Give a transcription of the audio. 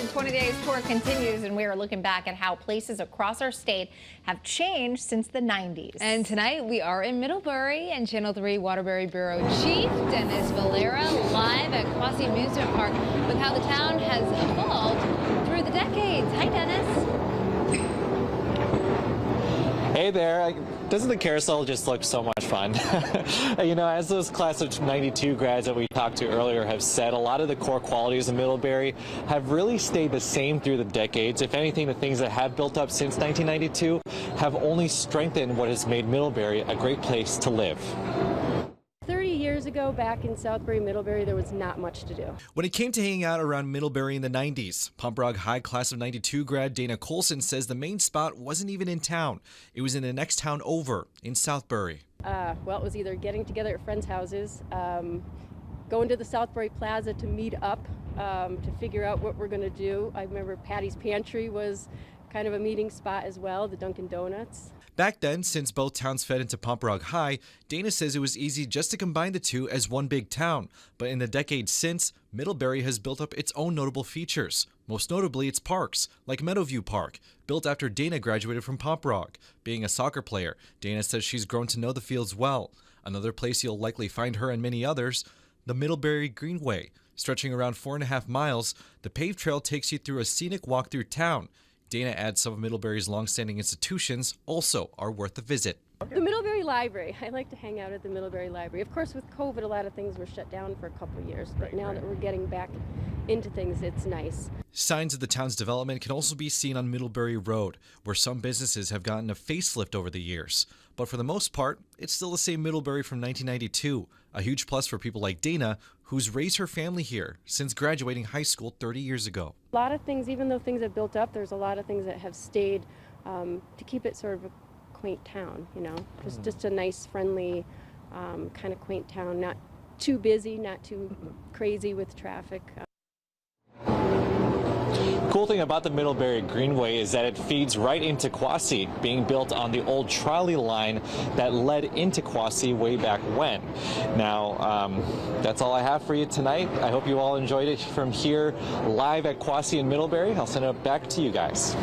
20 Days Tour continues, and we are looking back at how places across our state have changed since the 90s. And tonight we are in Middlebury, and Channel 3 Waterbury Bureau Chief Dennis Valera live at Quasi Amusement Park with how the town has evolved through the decades. Hi, Dennis. Hey there. Doesn't the carousel just look so much fun? You know, as those class of 92 grads that we talked to earlier have said, a lot of the core qualities of Middlebury have really stayed the same through the decades. If anything, the things that have built up since 1992 have only strengthened what has made Middlebury a great place to live. 30 years ago, back in Southbury, Middlebury, there was not much to do. When it came to hanging out around Middlebury in the 90s, Pump Rock High class of 92 grad Dana Colson says the main spot wasn't even in town. It was in the next town over, in Southbury. Well, it was either getting together at friends' houses, going to the Southbury Plaza to meet up, to figure out what we're going to do. I remember Patty's Pantry was kind of a meeting spot as well, the Dunkin' Donuts. Back then, since both towns fed into Pump Rock High, Dana says it was easy just to combine the two as one big town. But in the decades since, Middlebury has built up its own notable features. Most notably, its parks, like Meadowview Park, built after Dana graduated from Pump Rock. Being a soccer player, Dana says she's grown to know the fields well. Another place you'll likely find her and many others, the Middlebury Greenway. Stretching around 4.5 miles, the paved trail takes you through a scenic walk through town. Dana adds some of Middlebury's long-standing institutions also are worth a visit. The Middlebury Library. I like to hang out at the Middlebury Library. Of course, with COVID, a lot of things were shut down for a couple of years, but now that we're getting back into things, it's nice. Signs of the town's development can also be seen on Middlebury Road, where some businesses have gotten a facelift over the years. But for the most part, it's still the same Middlebury from 1992, a huge plus for people like Dana, who's raised her family here since graduating high school 30 years ago. A lot of things, even though things have built up, there's a lot of things that have stayed to keep it sort of a quaint town, you know, just a nice, friendly, kind of quaint town, not too busy, not too crazy with traffic. Cool thing about the Middlebury Greenway is that it feeds right into Quasi, being built on the old trolley line that led into Quasi way back when. Now, that's all I have for you tonight. I hope you all enjoyed it from here live at Quasi in Middlebury. I'll send it back to you guys.